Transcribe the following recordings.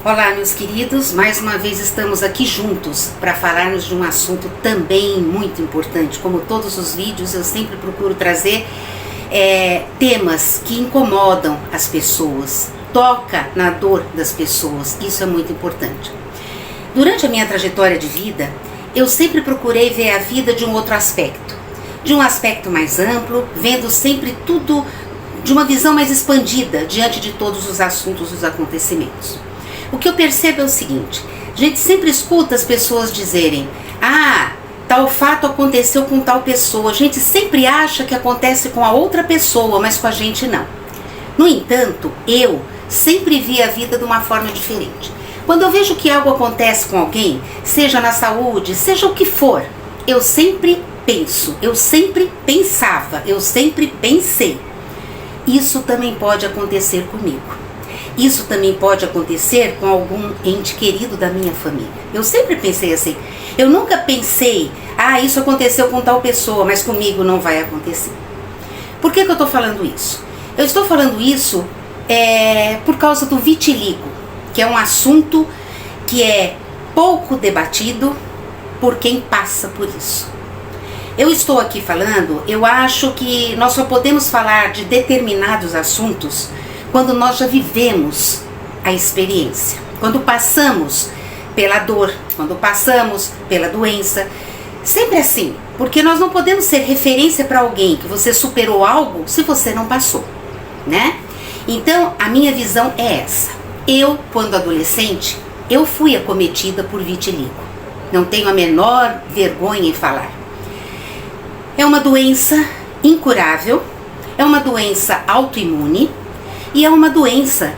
Olá, meus queridos, mais uma vez estamos aqui juntos para falarmos de um assunto também muito importante. Como todos os vídeos, eu sempre procuro trazer temas que incomodam as pessoas, toca na dor das pessoas, isso é muito importante. Durante a minha trajetória de vida, eu sempre procurei ver a vida de um outro aspecto, de um aspecto mais amplo, vendo sempre tudo de uma visão mais expandida diante de todos os assuntos e os acontecimentos. O que eu percebo é o seguinte: a gente sempre escuta as pessoas dizerem: tal fato aconteceu com tal pessoa. A gente sempre acha que acontece com a outra pessoa, mas com a gente não. No entanto, eu sempre vi a vida de uma forma diferente. Quando eu vejo que algo acontece com alguém, seja na saúde, seja o que for, eu sempre penso, eu sempre pensava, eu sempre pensei: isso também pode acontecer comigo. Isso também pode acontecer com algum ente querido da minha família. Eu sempre pensei assim. Eu nunca pensei, isso aconteceu com tal pessoa, mas comigo não vai acontecer. Por que eu estou falando isso? Eu estou falando isso por causa do vitiligo, que é um assunto que é pouco debatido por quem passa por isso. Eu estou aqui falando, eu acho que nós só podemos falar de determinados assuntos quando nós já vivemos a experiência, quando passamos pela dor, quando passamos pela doença. Sempre assim, porque nós não podemos ser referência para alguém que você superou algo se você não passou, né? Então, a minha visão é essa. Eu, quando adolescente, eu fui acometida por vitiligo. Não tenho a menor vergonha em falar. É uma doença incurável, é uma doença autoimune, e é uma doença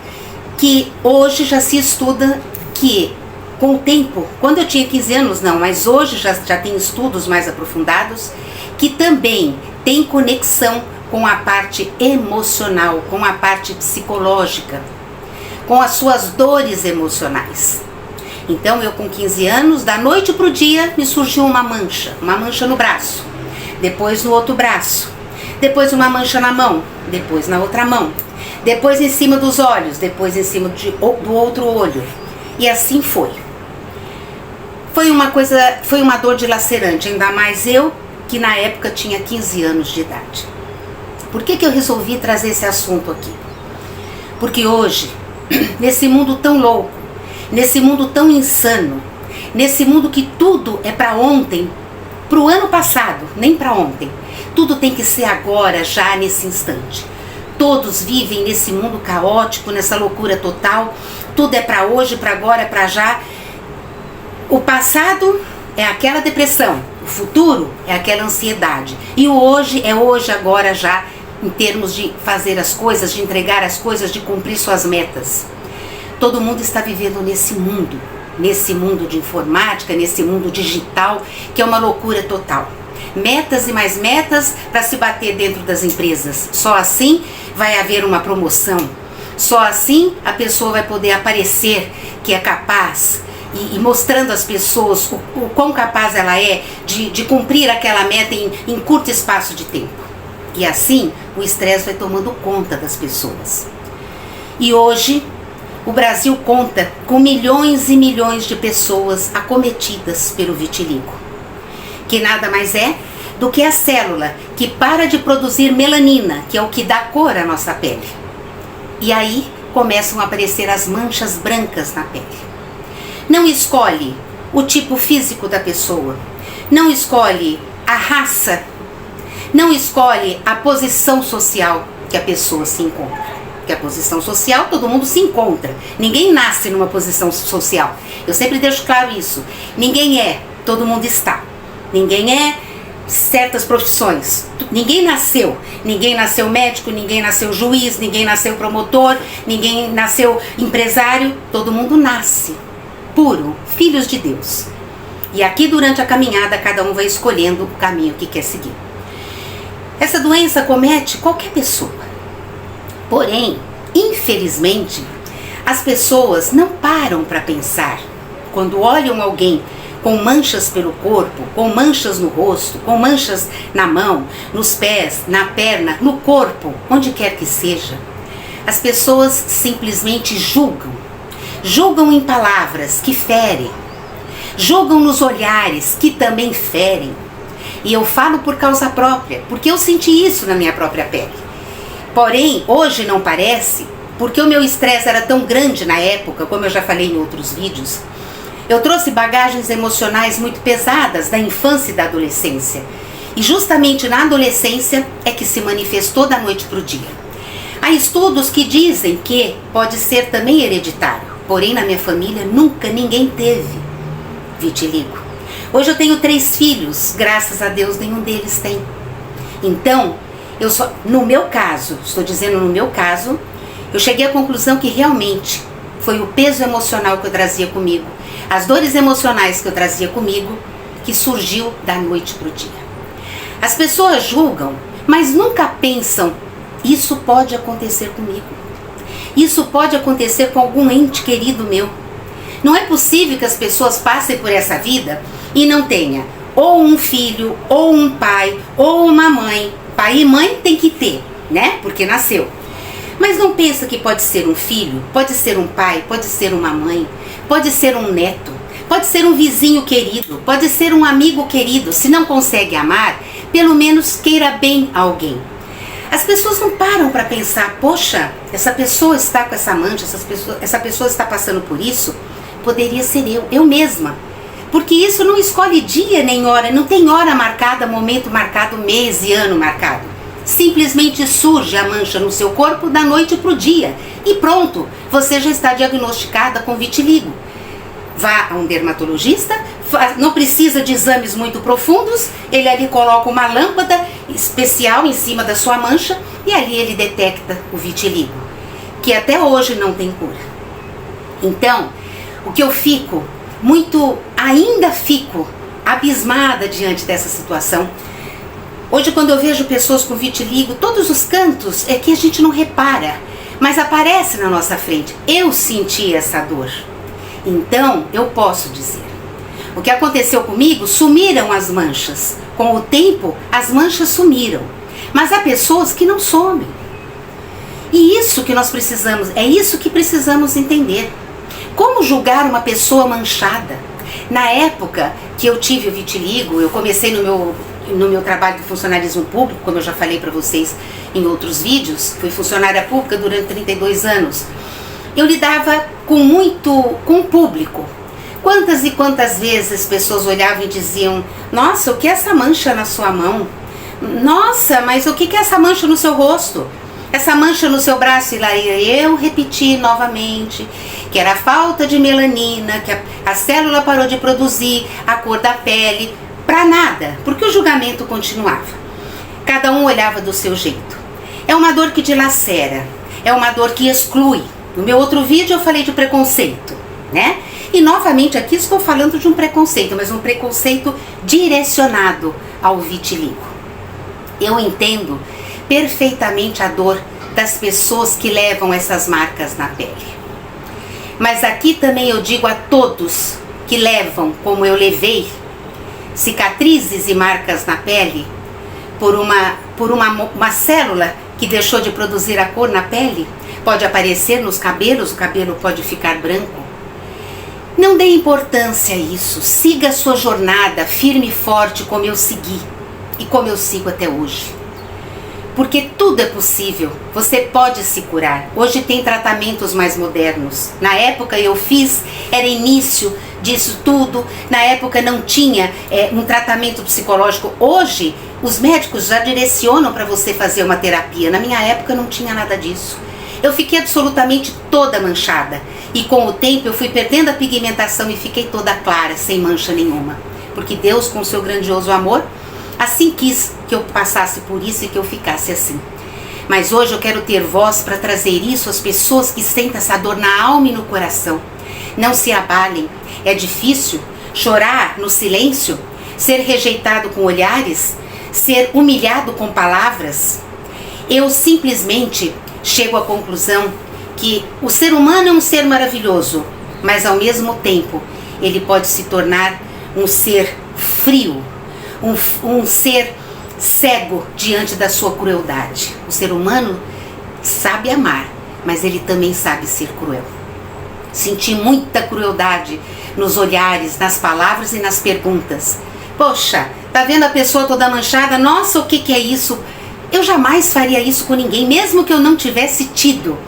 que hoje já se estuda que, com o tempo, quando eu tinha 15 anos não, mas hoje já tem estudos mais aprofundados, que também tem conexão com a parte emocional, com a parte psicológica, com as suas dores emocionais. Então eu com 15 anos, da noite para o dia, me surgiu uma mancha no braço, depois no outro braço, depois uma mancha na mão, depois na outra mão, depois em cima dos olhos, depois em cima do outro olho. E assim foi. Foi uma dor dilacerante, ainda mais eu, que na época tinha 15 anos de idade. Por que eu resolvi trazer esse assunto aqui? Porque hoje, nesse mundo tão louco, nesse mundo tão insano, nesse mundo que tudo é para ontem, para o ano passado, nem para ontem, tudo tem que ser agora, já nesse instante. Todos vivem nesse mundo caótico, nessa loucura total. Tudo é para hoje, para agora, é para já. O passado é aquela depressão, o futuro é aquela ansiedade. E o hoje é hoje, agora, já, em termos de fazer as coisas, de entregar as coisas, de cumprir suas metas. Todo mundo está vivendo nesse mundo de informática, nesse mundo digital, que é uma loucura total. Metas e mais metas para se bater dentro das empresas. Só assim vai haver uma promoção. Só assim a pessoa vai poder aparecer que é capaz e mostrando às pessoas o quão capaz ela é de cumprir aquela meta em curto espaço de tempo. E assim o estresse vai tomando conta das pessoas. E hoje o Brasil conta com milhões e milhões de pessoas acometidas pelo vitiligo, que nada mais é do que a célula que para de produzir melanina, que é o que dá cor à nossa pele. E aí começam a aparecer as manchas brancas na pele. Não escolhe o tipo físico da pessoa, não escolhe a raça, não escolhe a posição social que a pessoa se encontra. Porque a posição social todo mundo se encontra, ninguém nasce numa posição social. Eu sempre deixo claro isso. Ninguém é, todo mundo está. Ninguém é certas profissões. Ninguém nasceu médico, ninguém nasceu juiz, ninguém nasceu promotor, ninguém nasceu empresário. Todo mundo nasce puro, filhos de Deus. E aqui durante a caminhada cada um vai escolhendo o caminho que quer seguir. Essa doença acomete qualquer pessoa. Porém, infelizmente, as pessoas não param para pensar quando olham alguém com manchas pelo corpo, com manchas no rosto, com manchas na mão, nos pés, na perna, no corpo, onde quer que seja. As pessoas simplesmente julgam julgam em palavras que ferem, julgam nos olhares que também ferem. E eu falo por causa própria, porque eu senti isso na minha própria pele. Porém, hoje não parece, porque o meu estresse era tão grande na época, como eu já falei em outros vídeos. Eu trouxe bagagens emocionais muito pesadas da infância e da adolescência. E justamente na adolescência é que se manifestou da noite para o dia. Há estudos que dizem que pode ser também hereditário, porém na minha família nunca ninguém teve vitiligo. Hoje eu tenho 3 filhos, graças a Deus nenhum deles tem. Então, no meu caso, estou dizendo no meu caso, eu cheguei à conclusão que realmente foi o peso emocional que eu trazia comigo, as dores emocionais que eu trazia comigo, que surgiu da noite para o dia. As pessoas julgam, mas nunca pensam, isso pode acontecer comigo. Isso pode acontecer com algum ente querido meu. Não é possível que as pessoas passem por essa vida e não tenha ou um filho, ou um pai, ou uma mãe. Pai e mãe tem que ter, né? Porque nasceu. Mas não pensa que pode ser um filho, pode ser um pai, pode ser uma mãe, pode ser um neto, pode ser um vizinho querido, pode ser um amigo querido. Se não consegue amar, pelo menos queira bem a alguém. As pessoas não param para pensar, poxa, essa pessoa está com essa mancha, essa pessoa está passando por isso, poderia ser eu mesma. Porque isso não escolhe dia nem hora, não tem hora marcada, momento marcado, mês e ano marcado. Simplesmente surge a mancha no seu corpo da noite para o dia e pronto, você já está diagnosticada com vitiligo. Vá a um dermatologista, não precisa de exames muito profundos, ele ali coloca uma lâmpada especial em cima da sua mancha e ali ele detecta o vitiligo, que até hoje não tem cura. Então, o que eu ainda fico abismada diante dessa situação. Hoje, quando eu vejo pessoas com vitiligo, todos os cantos é que a gente não repara, mas aparece na nossa frente. Eu senti essa dor. Então, eu posso dizer, o que aconteceu comigo, sumiram as manchas. Com o tempo, as manchas sumiram. Mas há pessoas que não somem. E isso que nós precisamos, é isso que precisamos entender. Como julgar uma pessoa manchada? Na época que eu tive o vitiligo, eu comecei no meu trabalho de funcionalismo público, como eu já falei para vocês em outros vídeos, fui funcionária pública durante 32 anos. Eu lidava com o público. Quantas e quantas vezes as pessoas olhavam e diziam, nossa, o que é essa mancha na sua mão? Nossa, mas o que é essa mancha no seu rosto? Essa mancha no seu braço? E lá eu repeti novamente que era a falta de melanina, que a célula parou de produzir a cor da pele, para nada, porque o julgamento continuava. Cada um olhava do seu jeito. É uma dor que dilacera, é uma dor que exclui. No meu outro vídeo eu falei de preconceito, né? E novamente aqui estou falando de um preconceito, mas um preconceito direcionado ao vitiligo. Eu entendo perfeitamente a dor das pessoas que levam essas marcas na pele. Mas aqui também eu digo a todos que levam, como eu levei, cicatrizes e marcas na pele por uma célula que deixou de produzir a cor na pele, pode aparecer nos cabelos, o cabelo pode ficar branco. Não dê importância a isso, siga a sua jornada firme e forte como eu segui e como eu sigo até hoje. Porque tudo é possível, você pode se curar. Hoje tem tratamentos mais modernos. Na época eu fiz, era início disso tudo, na época não tinha um tratamento psicológico. Hoje os médicos já direcionam para você fazer uma terapia. Na minha época não tinha nada disso. Eu fiquei absolutamente toda manchada e com o tempo eu fui perdendo a pigmentação e fiquei toda clara, sem mancha nenhuma. Porque Deus, com seu grandioso amor, assim quis que eu passasse por isso e que eu ficasse assim. Mas hoje eu quero ter voz para trazer isso às pessoas que sentem essa dor na alma e no coração. Não se abalem, é difícil chorar no silêncio, ser rejeitado com olhares, ser humilhado com palavras. Eu simplesmente chego à conclusão que o ser humano é um ser maravilhoso, mas ao mesmo tempo ele pode se tornar um ser frio, um ser cego diante da sua crueldade. O ser humano sabe amar, mas ele também sabe ser cruel. senti muita crueldade nos olhares, nas palavras e nas perguntas. Poxa, tá vendo a pessoa toda manchada? Nossa, o que é isso? Eu jamais faria isso com ninguém, mesmo que eu não tivesse tido.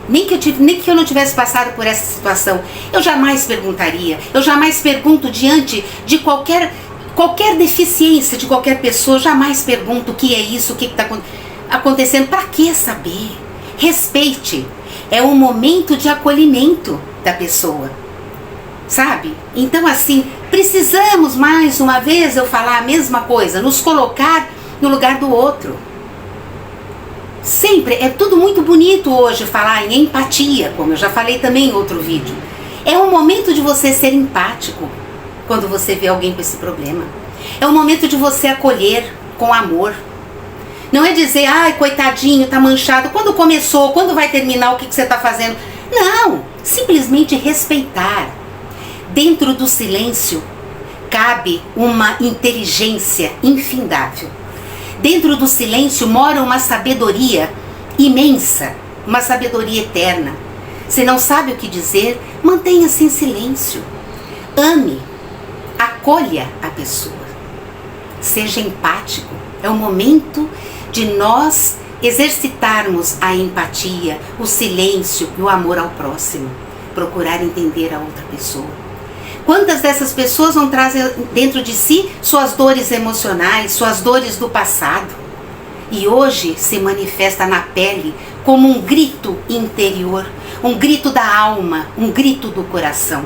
Nem que eu não tivesse passado por essa situação. Eu jamais perguntaria. Eu jamais pergunto diante de qualquer deficiência de qualquer pessoa. Eu jamais pergunto o que é isso, o que está acontecendo. Para que saber? Respeite. É um momento de acolhimento da pessoa. Sabe? Então assim, precisamos mais uma vez eu falar a mesma coisa. Nos colocar no lugar do outro. Sempre, é tudo muito bonito hoje falar em empatia, como eu já falei também em outro vídeo. É um momento de você ser empático quando você vê alguém com esse problema. É um momento de você acolher com amor. Não é dizer, ai, coitadinho, tá manchado. Quando começou, quando vai terminar, o que você tá fazendo? Não, simplesmente respeitar. Dentro do silêncio cabe uma inteligência infindável. Dentro do silêncio mora uma sabedoria imensa, uma sabedoria eterna. Se não sabe o que dizer, mantenha-se em silêncio. Ame, acolha a pessoa. Seja empático. É o momento de nós exercitarmos a empatia, o silêncio e o amor ao próximo. Procurar entender a outra pessoa. Quantas dessas pessoas não trazem dentro de si suas dores emocionais, suas dores do passado? E hoje se manifesta na pele como um grito interior, um grito da alma, um grito do coração.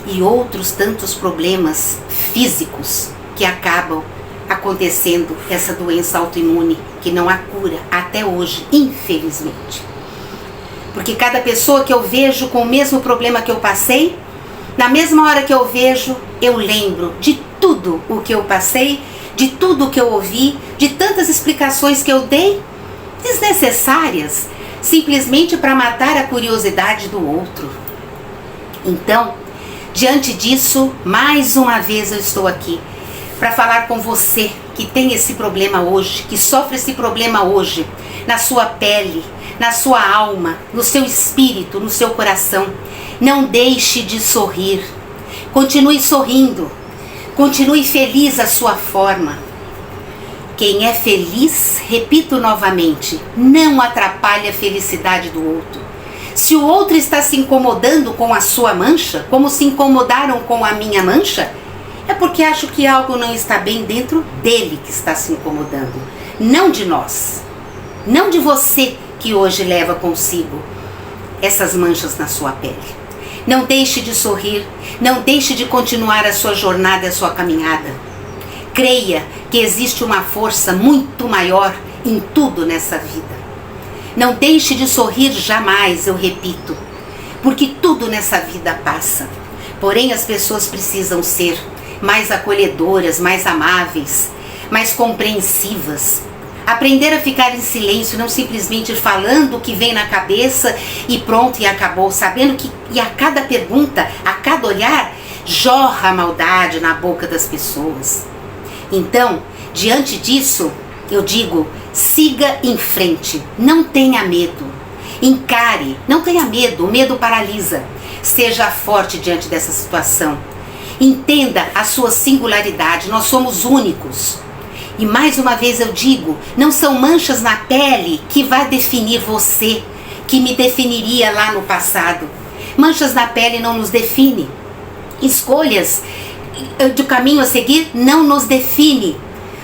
E outros tantos problemas físicos que acabam acontecendo, essa doença autoimune que não há cura até hoje, infelizmente. Porque cada pessoa que eu vejo com o mesmo problema que eu passei, na mesma hora que eu vejo, eu lembro de tudo o que eu passei, de tudo o que eu ouvi, de tantas explicações que eu dei, desnecessárias, simplesmente para matar a curiosidade do outro. Então, diante disso, mais uma vez eu estou aqui para falar com você que tem esse problema hoje, que sofre esse problema hoje, na sua pele, na sua alma, no seu espírito, no seu coração. Não deixe de sorrir. Continue sorrindo. Continue feliz à sua forma. Quem é feliz, repito novamente, não atrapalha a felicidade do outro. Se o outro está se incomodando com a sua mancha, como se incomodaram com a minha mancha, é porque acho que algo não está bem dentro dele que está se incomodando. Não de nós. Não de você que hoje leva consigo essas manchas na sua pele. Não deixe de sorrir, não deixe de continuar a sua jornada, a sua caminhada. Creia que existe uma força muito maior em tudo nessa vida. Não deixe de sorrir jamais, eu repito, porque tudo nessa vida passa. Porém, as pessoas precisam ser mais acolhedoras, mais amáveis, mais compreensivas. Aprender a ficar em silêncio, não simplesmente falando o que vem na cabeça e pronto, e acabou, sabendo que e a cada pergunta, a cada olhar, jorra a maldade na boca das pessoas. Então, diante disso, eu digo, siga em frente, não tenha medo, encare, não tenha medo, o medo paralisa. Seja forte diante dessa situação. Entenda a sua singularidade, nós somos únicos. E mais uma vez eu digo, não são manchas na pele que vai definir você, que me definiria lá no passado. Manchas na pele não nos define. Escolhas do caminho a seguir não nos define.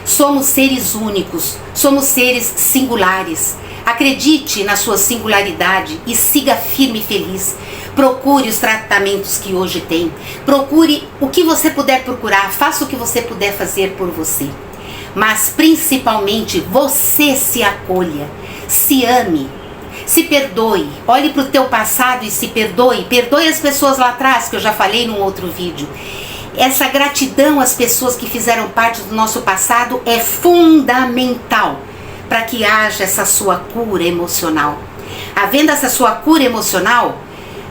Somos seres únicos, somos seres singulares. Acredite na sua singularidade e siga firme e feliz. Procure os tratamentos que hoje tem. Procure o que você puder procurar, faça o que você puder fazer por você. Mas principalmente você se acolha, se ame, se perdoe, olhe para o teu passado e se perdoe, perdoe as pessoas lá atrás, que eu já falei num outro vídeo. Essa gratidão às pessoas que fizeram parte do nosso passado é fundamental para que haja essa sua cura emocional. Havendo essa sua cura emocional,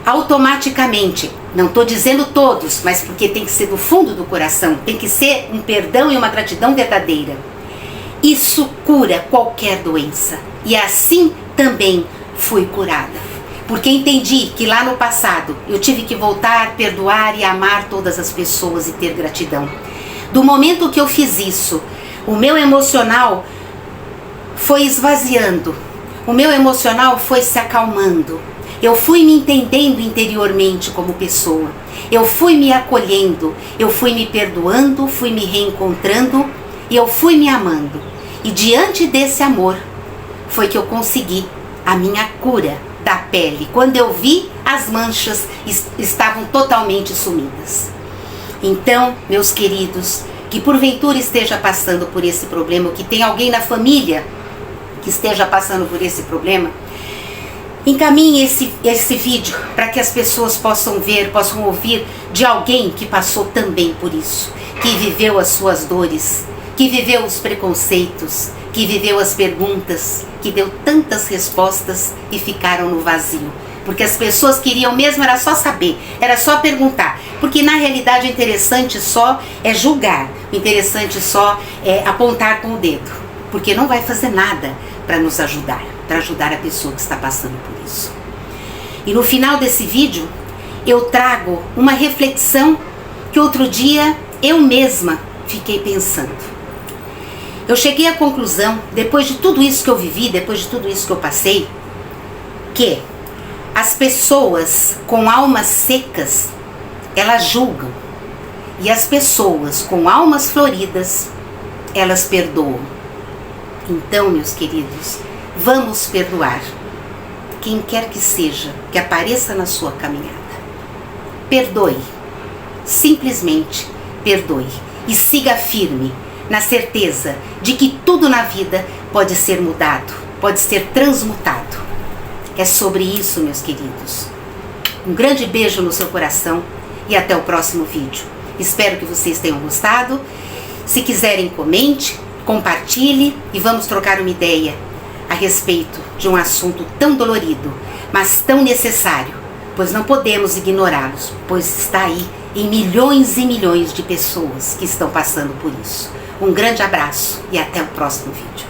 automaticamente, não estou dizendo todos, mas porque tem que ser do fundo do coração, tem que ser um perdão e uma gratidão verdadeira. Isso cura qualquer doença. E assim também fui curada. porque entendi que lá no passado eu tive que voltar, perdoar e amar todas as pessoas e ter gratidão. Do momento que eu fiz isso, o meu emocional foi esvaziando, o meu emocional foi se acalmando. Eu fui me entendendo interiormente como pessoa, eu fui me acolhendo, eu fui me perdoando, fui me reencontrando e eu fui me amando. E diante desse amor foi que eu consegui a minha cura da pele, quando eu vi as manchas estavam totalmente sumidas. Então, meus queridos, que porventura esteja passando por esse problema, ou que tem alguém na família que esteja passando por esse problema, encaminhe esse vídeo para que as pessoas possam ver, possam ouvir de alguém que passou também por isso, que viveu as suas dores, que viveu os preconceitos, que viveu as perguntas, que deu tantas respostas e ficaram no vazio. Porque as pessoas queriam mesmo, era só saber, era só perguntar. Porque na realidade o interessante só é julgar, o interessante só é apontar com o dedo. Porque não vai fazer nada para nos ajudar, para ajudar a pessoa que está passando por isso. E no final desse vídeo, eu trago uma reflexão que outro dia eu mesma fiquei pensando. Eu cheguei à conclusão, depois de tudo isso que eu vivi, depois de tudo isso que eu passei, que as pessoas com almas secas, elas julgam. E as pessoas com almas floridas, elas perdoam. Então, meus queridos, vamos perdoar quem quer que seja, que apareça na sua caminhada. Perdoe. Simplesmente perdoe. E siga firme, na certeza de que tudo na vida pode ser mudado, pode ser transmutado. É sobre isso, meus queridos. Um grande beijo no seu coração e até o próximo vídeo. Espero que vocês tenham gostado. Se quiserem, comente, compartilhe e vamos trocar uma ideia a respeito de um assunto tão dolorido, mas tão necessário, pois não podemos ignorá-los, pois está aí em milhões e milhões de pessoas que estão passando por isso. Um grande abraço e até o próximo vídeo.